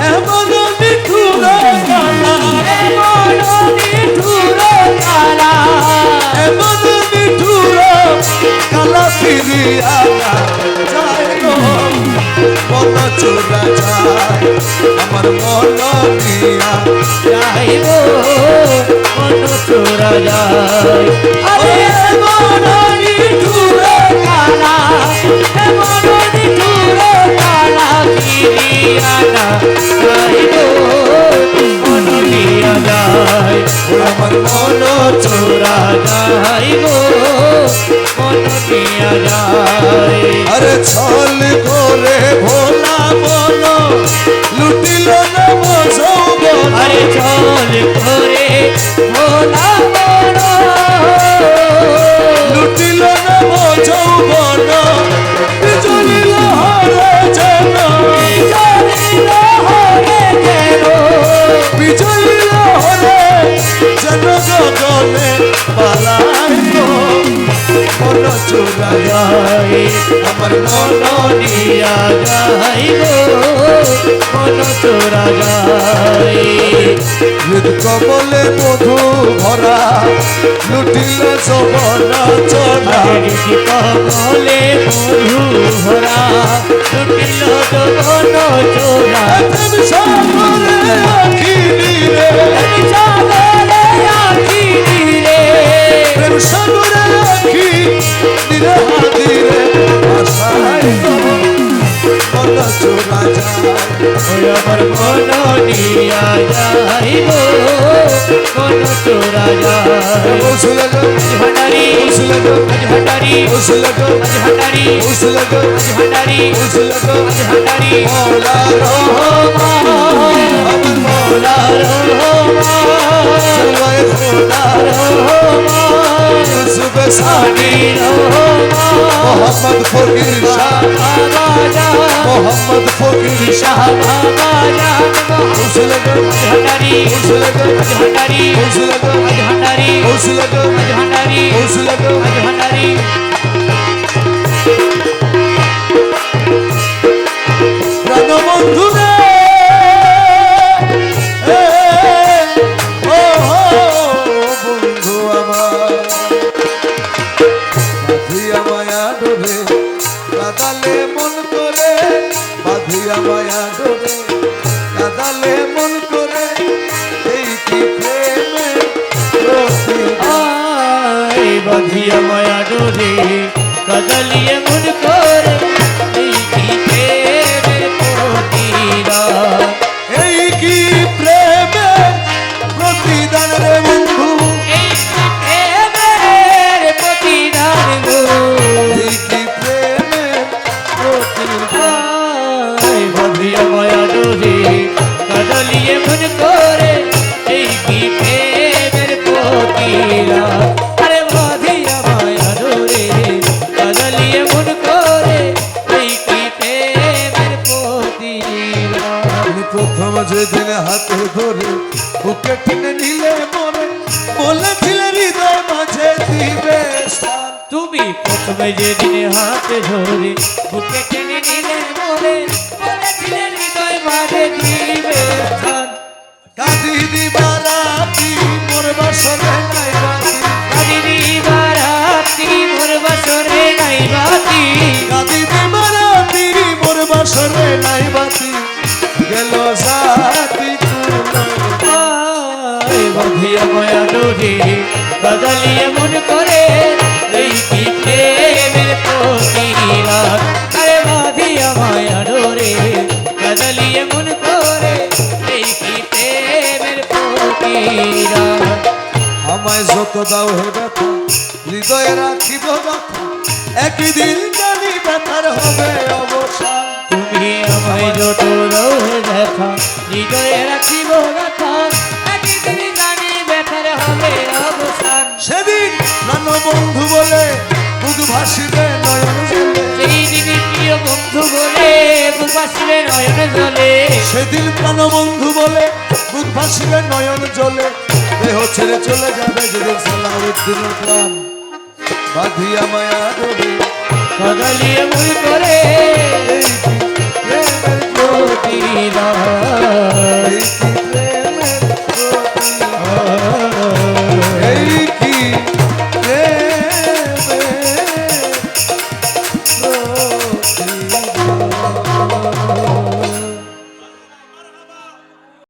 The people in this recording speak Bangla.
এমন নিঠুর জ্বালা, এমন নিঠুর জ্বালা, এমন নিঠুর কালা ফিরিয়া না যায় গো, মন চোরা যায় আমার মন নিয়া যাইব মন চোরা যায়। আরে এমন নিঠুর জ্বালা, এমন নিঠুর জ্বালা, ফিরিয়া না যাইব মন নিয়া যায়। আমার মন চোরা যাইব মন নিয়া যায়। আরে ছল করে ভোলা বলো লুটিল না যৌবন, আরে চল করে ভোলা বড় লুটিল না যৌবন, বিজলিল হরে যেন, বিজলিল হরে যেন, বিজলিল হরে যেন গগনে পালাই গো, মন চোরা যায় আমার মন নিয়া যাইব মন চোরা যায়। হৃদ কমলে মধু ভরা লুটিল যৌবন চোরা, হৃদি কমলে মধু ভরা লুটিল যৌবন চোরা। প্রেম সাগরে আখি নীরে, সাগরে আখি নীরে, প্রেম সাগরে আখি নীরে হাদিরে আশায় গো, মন চোরা যায় ওই আমার মন নিয়া যাইব মন চোরা যায়। উসলে গো ভান্ডারি উসলে গো ভান্ডারি উসলে গো ভান্ডারি উসলে গো ভান্ডারি উসলে গো ভান্ডারি মৌলা রহমান আমার মৌলা সবাই খোদা ইউসুফ সানি মোহাম্মদ ফকির শাহ, মোহাম্মদ ফকির শাহ উসলে গো ভান্ডারি উসলে গো ভান্ডারি উসলে গো ভান্ডারি উসলে গো ভান্ডারি উসলে গো ভান্ডারি। প্রাণবন্ধু রে ও বন্ধু আমার, বাঁধিয়া মায়া ডোরে কাদালে মন করে, বাঁধিয়া মায়া ডোরে কাদালে মন করে, এই কি প্রেমের প্রতিদান। আই বাঁধিয়া মায়া ডোরে কাদালিয়ে মন করে এই কি প্রেমের প্রতিদান। এই কি প্রেমের প্রতিদান রে বন্ধু, এই কি প্রেমের প্রতিদান গো। এই কি প্রেমের প্রতিদান। আই বাঁধিয়া মায়া ডোরে কাদালিয়ে মন করে এই কি প্রেমের প্রতিদান। আরে বাঁধিয়া মায়া ডোরে কাদালিয়ে মন করে এই কি প্রেমের প্রতিদান। আমি প্রথম যেদিন হাতে ধরে বুকে টেনে নিলে মনে বলেছিলে হৃদয় মাঝে দিবে স্থান। তুমি প্রথমে যেদিন হাতে ধরে বুকে টেনে নিলে মনে বলেছিলে হৃদয় মাঝে দিবে স্থান। কাঁদি দিবারাতি মোর বাসরে নাই বাতি, কাঁদি দিবারাতি মোর বাসরে নাই বাতি। কাঁদি দিবারাতি মোর বাসরে নাই বাতি, গেল জাতি আয় বাঁধিয়া মায়া ডোরে বাদালিয়ে মন করে এই কি প্রেমের প্রতিদান। আরে বাঁধিয়া মায়া ডোরে বাদালিয়ে মন করে এই কি প্রেমের প্রতিদান। আমায় যত দাও হে ব্যথা হৃদয়ে রাখিব ব্যথা, একদিন জানি ব্যথার হবে অবসান। তুমি আমায় যত রোহে দেখা হৃদয়ে রাখিব ব্যথা, একদিন জানি ব্যথার হবে অবসান। সেদিন প্রাণ বন্ধু বলে বুক ভাসিবে নয়ন জলে, সেই দিনে প্রিয় বন্ধু বলে বুক ভাসিবে নয়ন জলে। সেদিন প্রাণ বন্ধু বলে বুক ভাসিবে নয়ন জলে, দেহ ছেড়ে চলে যাবে যেদিন সালাউদ্দিন প্রাণ, বাঁধিয়া মায়া ডোরে কাদালিয়ে মন করে এই কি প্রেমের প্রতিদান।